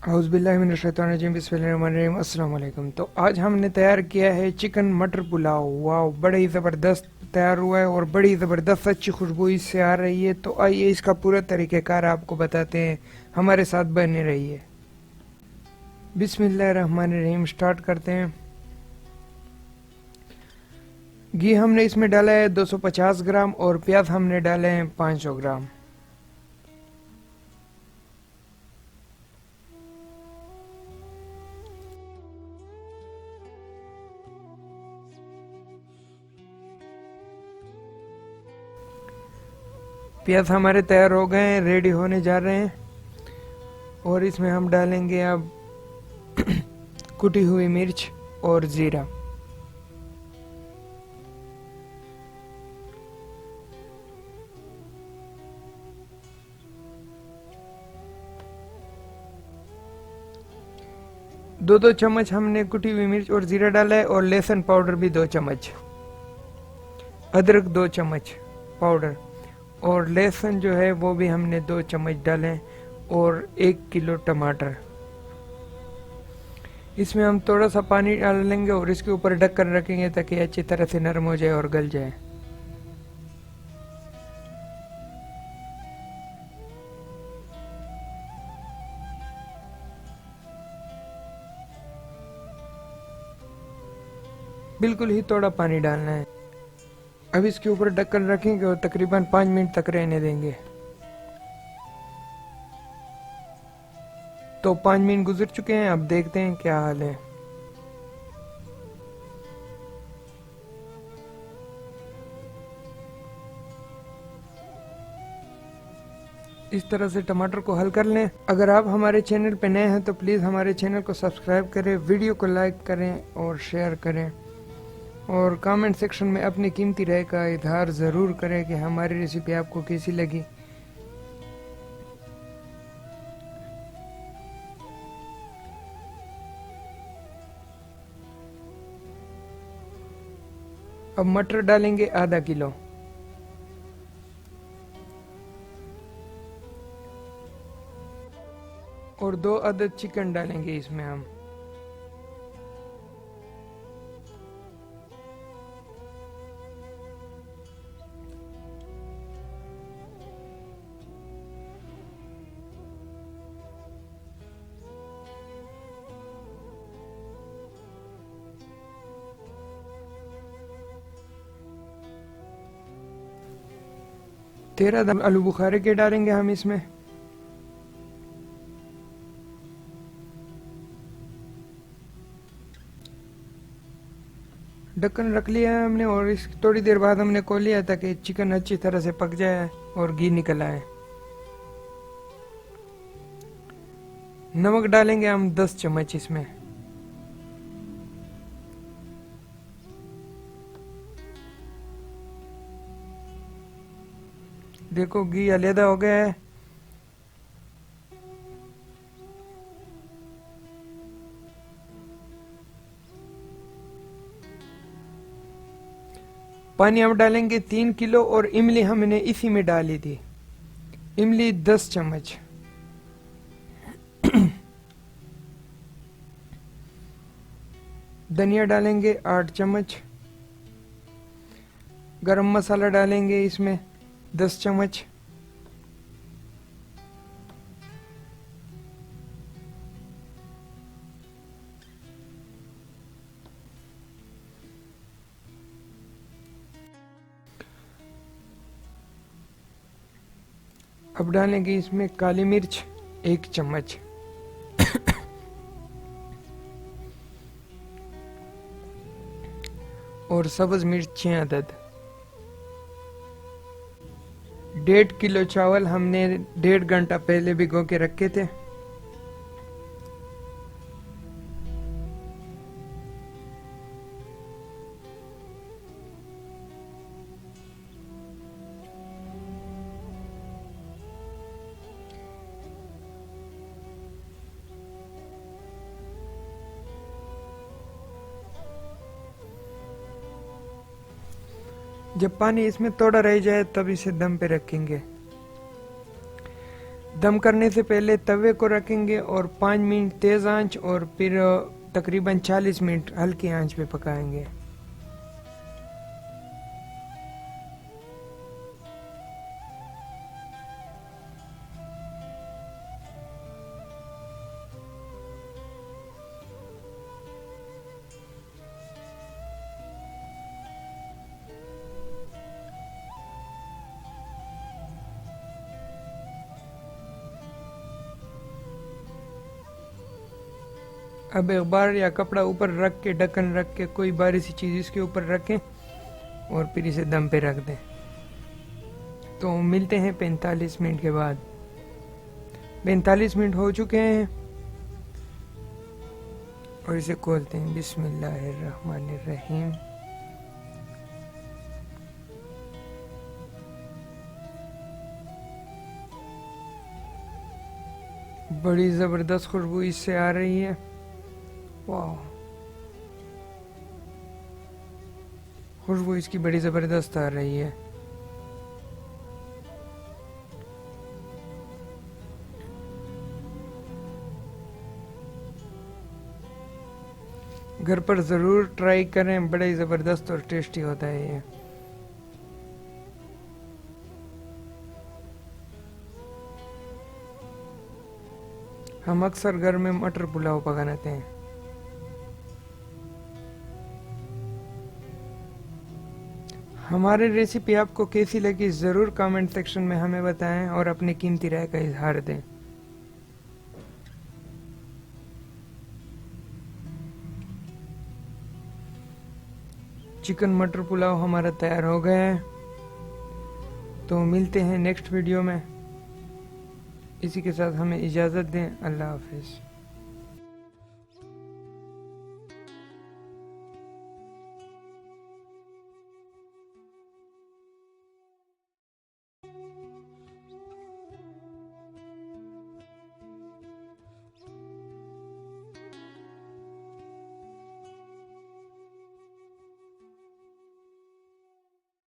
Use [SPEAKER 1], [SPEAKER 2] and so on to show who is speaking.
[SPEAKER 1] औज़ुबिल्लाहि बिस्मिल्लाहिर्रहमानिर्रहीम। अस्सलाम वालेकुम। तो आज हमने तैयार किया है चिकन मटर पुलाव। वाह, बड़ा ही ज़बरदस्त तैयार हुआ है और बड़ी ज़बरदस्त अच्छी खुशबू इससे आ रही है। तो आइए इसका पूरा तरीक़ेकार आपको बताते हैं, हमारे साथ बने रहिए। बिस्मिल्लाहिर्रहमानिर्रहीम, स्टार्ट करते हैं। घी हमने इसमें डाला है 250 ग्राम और प्याज हमने डाले हैं 500 ग्राम। प्याज हमारे तैयार हो गए हैं, रेडी होने जा रहे हैं। और इसमें हम डालेंगे अब कुटी हुई मिर्च और ज़ीरा। दो चम्मच हमने कुटी हुई मिर्च और ज़ीरा डाला है और लहसुन पाउडर भी 2 चम्मच, अदरक 2 चम्मच पाउडर और लहसुन जो है वो भी हमने 2 चम्मच डाले हैं और 1 किलो टमाटर। इसमें हम थोड़ा सा पानी डाल लेंगे और इसके ऊपर ढककर रखेंगे ताकि अच्छी तरह से नरम हो जाए और गल जाए। बिल्कुल ही थोड़ा पानी डालना है। अब इसके ऊपर ढक्कन रखेंगे और तकरीबन 5 मिनट तक रहने देंगे। तो 5 मिनट गुजर चुके हैं, अब देखते हैं क्या हाल है। इस तरह से टमाटर को हल कर लें। अगर आप हमारे चैनल पर नए हैं तो प्लीज़ हमारे चैनल को सब्सक्राइब करें, वीडियो को लाइक करें और शेयर करें और कमेंट सेक्शन में अपनी कीमती राय का इजहार ज़रूर करें कि हमारी रेसिपी आपको कैसी लगी। अब मटर डालेंगे आधा किलो और 2 अदद चिकन डालेंगे इसमें हम। तेरह आलू बुखारे के डालेंगे हम इसमें। ढक्कन रख लिया है हमने और इस थोड़ी देर बाद हमने खोल लिया ताकि चिकन अच्छी तरह से पक जाए और घी निकल आए। नमक डालेंगे हम 10 चम्मच इसमें। देखो घी अलहदा हो गया है। पानी हम डालेंगे 3 किलो और इमली हमने इसी में डाली थी, इमली 10 चम्मच। धनिया डालेंगे 8 चम्मच। गरम मसाला डालेंगे इसमें 10 चम्मच। अब डालेंगे इसमें काली मिर्च 1 चम्मच और सब्ज मिर्च 6 अदद। 1.5 किलो चावल हमने 1.5 घंटा पहले भिगो के रखे थे। जब पानी इसमें थोड़ा रह जाए तब इसे दम पे रखेंगे। दम करने से पहले तवे को रखेंगे और 5 मिनट तेज़ आंच और फिर तकरीबन 40 मिनट हल्की आंच पे पकाएंगे। अब अखबार या कपड़ा ऊपर रख के, ढक्कन रख के, कोई भारी सी चीज़ इसके ऊपर रखें और फिर इसे दम पे रख दें। तो मिलते हैं 45 मिनट के बाद। 45 मिनट हो चुके हैं और इसे खोलते हैं। बिस्मिल्लाहिर्रहमानिर्रहीम। बड़ी ज़बरदस्त खुशबू इससे आ रही है। वाह, खुशबू इसकी बड़ी ज़बरदस्त आ रही है। घर पर ज़रूर ट्राई करें, बड़ा ही ज़बरदस्त और टेस्टी होता है ये। हम अक्सर घर में मटर पुलाव पकाते हैं। हमारी रेसिपी आपको कैसी लगी ज़रूर कमेंट सेक्शन में हमें बताएं और अपनी कीमती राय का इजहार दें। चिकन मटर पुलाव हमारा तैयार हो गया है। तो मिलते हैं नेक्स्ट वीडियो में। इसी के साथ हमें इजाज़त दें। अल्लाह हाफिज़।